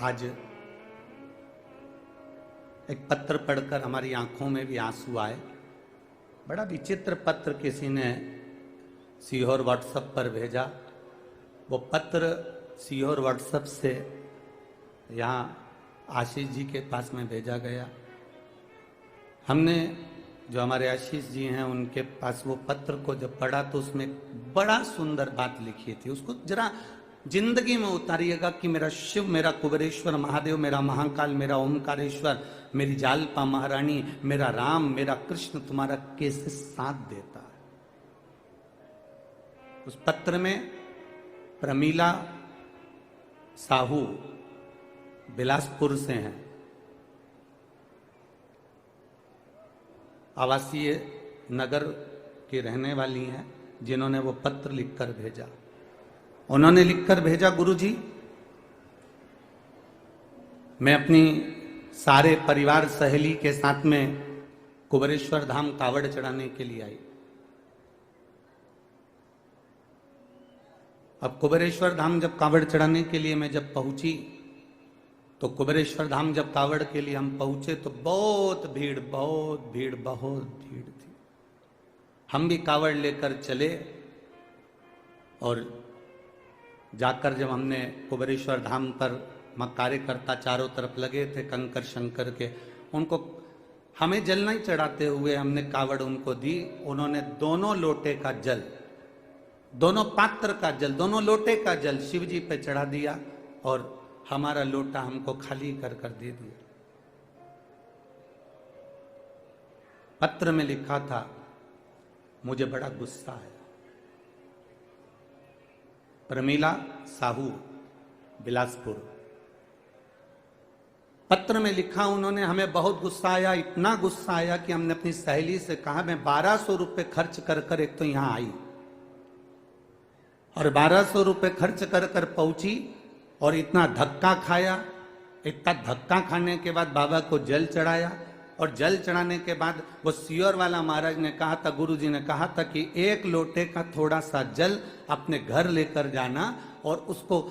आज एक पत्र पढ़कर हमारी आंखों में भी आंसू आए। बड़ा विचित्र पत्र किसी ने सीहोर व्हाट्सएप पर भेजा। वो पत्र सीहोर व्हाट्सएप से यहाँ आशीष जी के पास में भेजा गया। हमने जो हमारे आशीष जी हैं उनके पास वो पत्र को जब पढ़ा तो उसमें बड़ा सुंदर बात लिखी थी। उसको जरा जिंदगी में उतारिएगा कि मेरा शिव, मेरा कुबेरेश्वर महादेव, मेरा महाकाल, मेरा ओमकारेश्वर, मेरी जालपा महारानी, मेरा राम, मेरा कृष्ण तुम्हारा कैसे साथ देता है। उस पत्र में प्रमीला साहू बिलासपुर से हैं, आवासीय नगर की रहने वाली हैं, जिन्होंने वो पत्र लिखकर भेजा। उन्होंने लिखकर भेजा, गुरुजी मैं अपनी सारे परिवार सहेली के साथ में कुबेरेश्वर धाम कावड़ चढ़ाने के लिए आई। अब कुबेरेश्वर धाम जब कावड़ चढ़ाने के लिए मैं जब पहुंची तो कुबेरेश्वर धाम जब कावड़ के लिए हम पहुंचे तो बहुत भीड़ थी। हम भी कावड़ लेकर चले और जाकर जब हमने कुबेरेश्वर धाम पर कार्यकर्ता चारों तरफ लगे थे कंकर शंकर के, उनको हमें जल नहीं चढ़ाते हुए हमने कावड़ उनको दी। उन्होंने दोनों लोटे का जल, दोनों पात्र का जल, दोनों लोटे का जल शिव जी पे चढ़ा दिया और हमारा लोटा हमको खाली कर कर दे दिया। पत्र में लिखा था, मुझे बड़ा गुस्सा है। प्रमीला साहू बिलासपुर, पत्र में लिखा उन्होंने, हमें बहुत गुस्सा आया, इतना गुस्सा आया कि हमने अपनी सहेली से कहा मैं 1200 रुपए खर्च कर कर एक तो यहां आई और 1200 रुपए खर्च कर कर पहुंची और इतना धक्का खाया। इतना धक्का खाने के बाद बाबा को जल चढ़ाया और जल चढ़ाने के बाद वो सीहोर वाला महाराज ने कहा था, गुरु जी ने कहा था कि एक लोटे का थोड़ा सा जल अपने घर लेकर जाना और उसको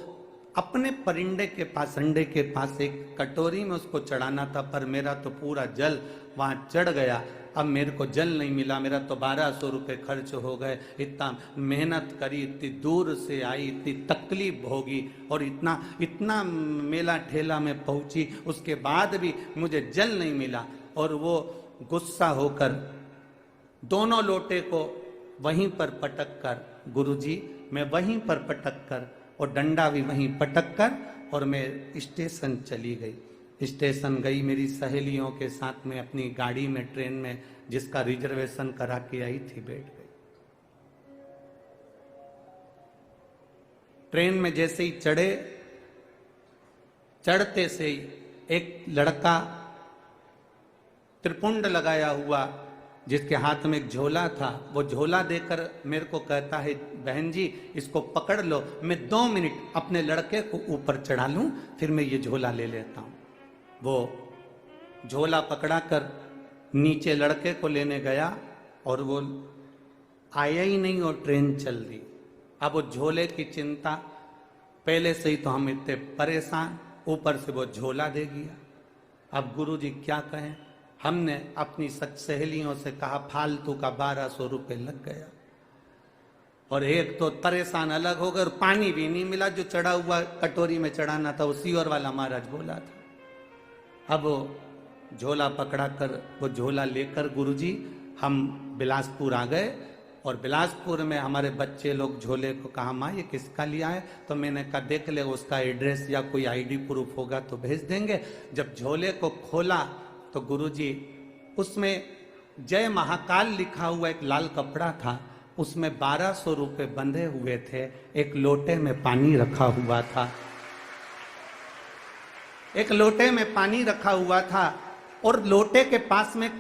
अपने परिंदे के पास, अंडे के पास एक कटोरी में उसको चढ़ाना था। पर मेरा तो पूरा जल वहां चढ़ गया, अब मेरे को जल नहीं मिला, मेरा तो 1200 रुपये खर्च हो गए। इतना मेहनत करी, इतनी दूर से आई, इतनी तकलीफ होगी और इतना मेला ठेला में पहुंची, उसके बाद भी मुझे जल नहीं मिला। और वो गुस्सा होकर दोनों लोटे को वहीं पर पटक कर, गुरुजी मैं वहीं पर पटक कर और डंडा भी वहीं पटक कर और मैं स्टेशन चली गई। स्टेशन गई मेरी सहेलियों के साथ में अपनी गाड़ी में, ट्रेन में, जिसका रिजर्वेशन करा के आई थी, बैठ गई। ट्रेन में जैसे ही चढ़े, चढ़ते से ही एक लड़का त्रिपुंड लगाया हुआ जिसके हाथ में एक झोला था, वो झोला देकर मेरे को कहता है, बहन जी इसको पकड़ लो, मैं 2 मिनट अपने लड़के को ऊपर चढ़ा लूं, फिर मैं ये झोला ले लेता हूं। वो झोला पकड़ा कर नीचे लड़के को लेने गया और वो आया ही नहीं और ट्रेन चल दी। अब वो झोले की चिंता, पहले से ही तो हम इतने परेशान, ऊपर से वो झोला दे गया। अब गुरुजी क्या कहें, हमने अपनी सहेलियों से कहा फालतू का 1200 रुपये लग गया और एक तो परेशान अलग हो गए और पानी भी नहीं मिला, जो चढ़ा हुआ कटोरी में चढ़ाना था वो सीहोर वाला महाराज बोला था। अब वो झोला पकड़ा कर, वो झोला लेकर गुरुजी हम बिलासपुर आ गए और बिलासपुर में हमारे बच्चे लोग झोले को कहा, माँ ये किसका लिया है? तो मैंने कहा देख ले, उसका एड्रेस या कोई आईडी प्रूफ होगा तो भेज देंगे। जब झोले को खोला तो गुरुजी उसमें जय महाकाल लिखा हुआ एक लाल कपड़ा था, उसमें 1200 रुपये बंधे हुए थे। एक लोटे में पानी रखा हुआ था, एक लोटे में पानी रखा हुआ था और लोटे के पास में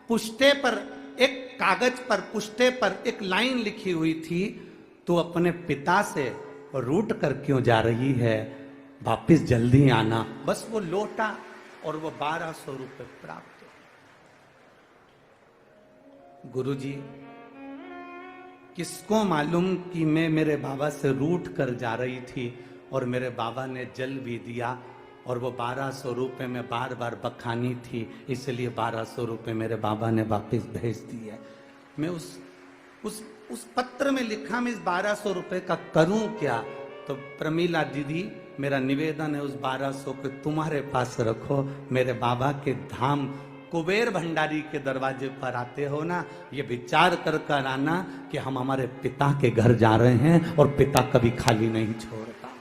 पुष्टे पर, एक कागज पर, पुष्टे पर एक लाइन लिखी हुई थी, तू अपने पिता से रूठ कर क्यों जा रही है, वापिस जल्दी आना। बस वो लोटा और वो 1200 रुपये प्राप्त। गुरुजी किसको मालूम कि मैं मेरे बाबा से रूठ कर जा रही थी और मेरे बाबा ने जल भी दिया और वो 1200 रुपये में बार बार बखानी थी, इसलिए 1200 रुपये मेरे बाबा ने वापस भेज दिए। मैं उस पत्र में लिखा मैं इस 1200 रुपये का करूं क्या? तो प्रमीला दीदी, मेरा निवेदन है उस 1200 को तुम्हारे पास रखो। मेरे बाबा के धाम कुबेर भंडारी के दरवाजे पर आते हो ना, ये विचार कर कर आना कि हम हमारे पिता के घर जा रहे हैं और पिता कभी खाली नहीं छोड़ता।